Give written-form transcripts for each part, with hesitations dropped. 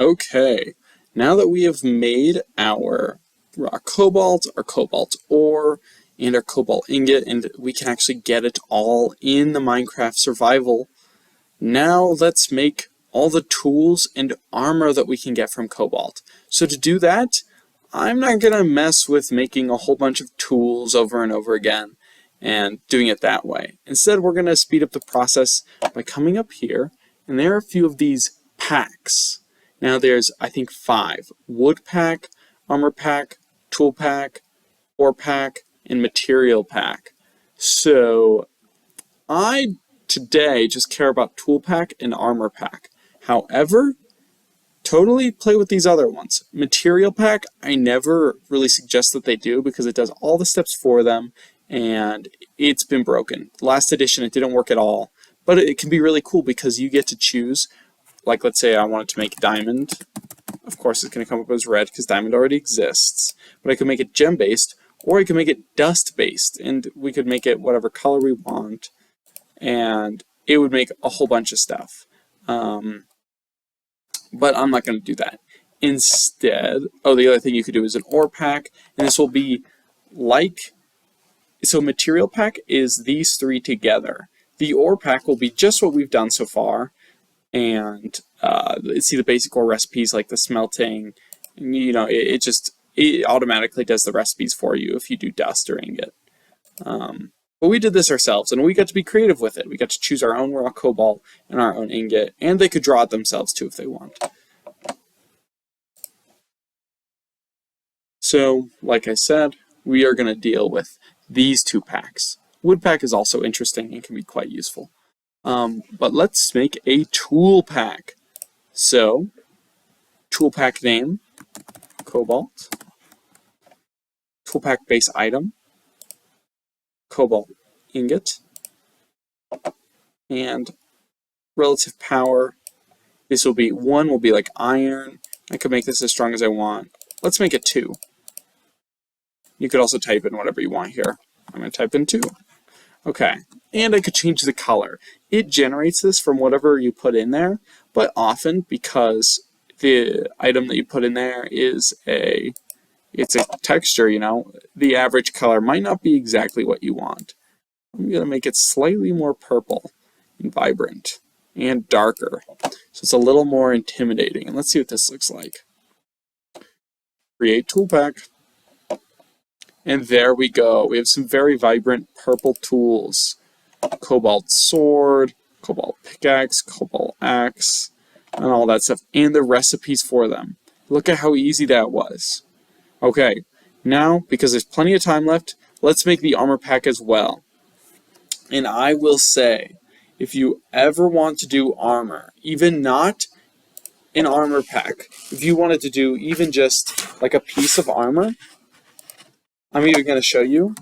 Okay, now that we have made our raw cobalt, our cobalt ore, and our cobalt ingot, and we can actually get it all in the Minecraft survival, now let's make all the tools and armor that we can get from cobalt. So to do that, I'm not going to mess with making a whole bunch of tools over and over again and doing it that way. Instead, we're going to speed up the process by coming up here, and there are a few of these packs. Now there's, I think, 5. Wood pack, armor pack, tool pack, ore pack, and material pack. So I today just care about tool pack and armor pack. However, totally play with these other ones. Material pack, I never really suggest that they do because it does all the steps for them and it's been broken. Last edition it didn't work at all, but it can be really cool because you get to choose, like let's say I wanted to make diamond. Of course it's going to come up as red because diamond already exists, but I could make it gem based or I could make it dust based, and we could make it whatever color we want and it would make a whole bunch of stuff. But I'm not going to do that. Instead, the other thing you could do is an ore pack, and this will be like, so material pack is these 3 together. The ore pack will be just what we've done so far, and see the basic ore recipes like the smelting, and, you know, it automatically does the recipes for you if you do dust or ingot. But we did this ourselves, and we got to be creative with it. We got to choose our own raw cobalt and our own ingot, and they could draw it themselves too if they want. So, like I said, we are going to deal with these 2 packs. Wood pack is also interesting and can be quite useful. But let's make a tool pack. So, tool pack name, cobalt. Tool pack base item, cobalt ingot, and relative power, this will be 1 will be like iron. I could make this as strong as I want. Let's make it 2. You could also type in whatever you want here. I'm going to type in 2. Okay, and I could change the color. It generates this from whatever you put in there, but often because the item that you put in there is it's a texture, you know, the average color might not be exactly what you want. I'm going to make it slightly more purple and vibrant and darker, so it's a little more intimidating. And let's see what this looks like. Create tool pack. And there we go. We have some very vibrant purple tools. Cobalt sword, cobalt pickaxe, cobalt axe, and all that stuff, and the recipes for them. Look at how easy that was. Okay, now, because there's plenty of time left, let's make the armor pack as well. And I will say, if you ever want to do armor, even not an armor pack, if you wanted to do even just like a piece of armor, I'm even going to show you.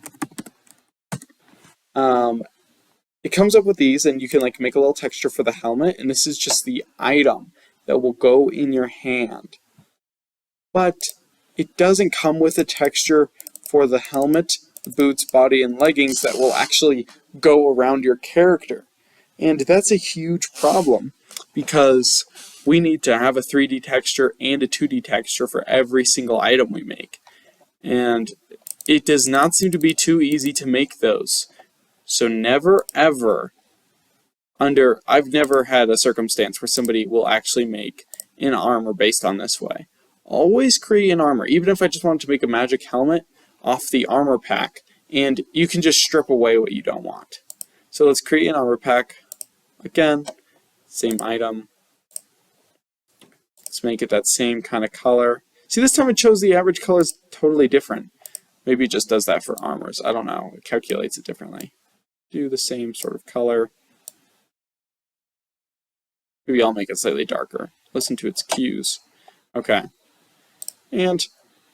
It comes up with these, and you can like make a little texture for the helmet, and this is just the item that will go in your hand. But it doesn't come with a texture for the helmet, the boots, body, and leggings that will actually go around your character. And that's a huge problem because we need to have a 3D texture and a 2D texture for every single item we make. And it does not seem to be too easy to make those. So never ever I've never had a circumstance where somebody will actually make an armor based on this way. Always create an armor, even if I just wanted to make a magic helmet off the armor pack, and you can just strip away what you don't want. So let's create an armor pack. Again, same item. Let's make it that same kind of color. See, this time it shows the average color is totally different. Maybe it just does that for armors. I don't know. It calculates it differently. Do the same sort of color. Maybe I'll make it slightly darker. Listen to its cues. Okay. And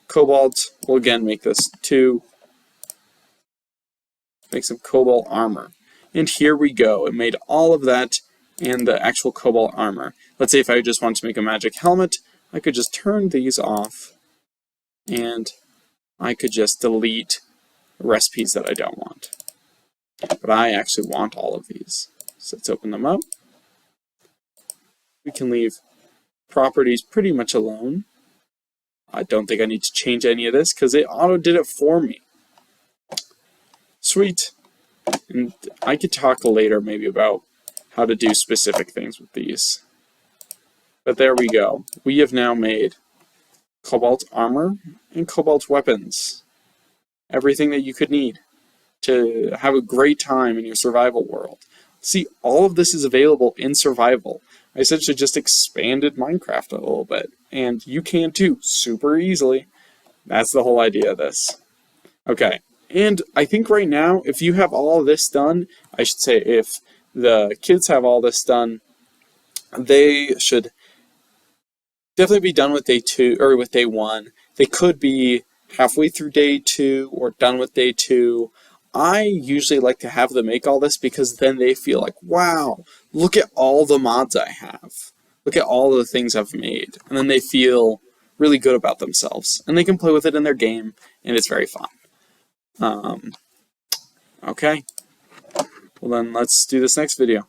cobalt, we'll again make this 2. Make some cobalt armor. And here we go. It made all of that and the actual cobalt armor. Let's say if I just want to make a magic helmet, I could just turn these off and I could just delete recipes that I don't want. But I actually want all of these. So let's open them up. We can leave properties pretty much alone. I don't think I need to change any of this because it auto did it for me. Sweet. And I could talk later maybe about how to do specific things with these. But there we go. We have now made cobalt armor and cobalt weapons. Everything that you could need to have a great time in your survival world. See, all of this is available in survival. I essentially just expanded Minecraft a little bit, and you can too, super easily. That's the whole idea of this. Okay, and I think right now, if you have all of this done, I should say if the kids have all this done, they should definitely be done with day 2, or with day 1. They could be halfway through day 2, or done with day 2. I usually like to have them make all this because then they feel like, wow, look at all the mods I have. Look at all the things I've made. And then they feel really good about themselves. And they can play with it in their game, and it's very fun. Okay. Well then, let's do this next video.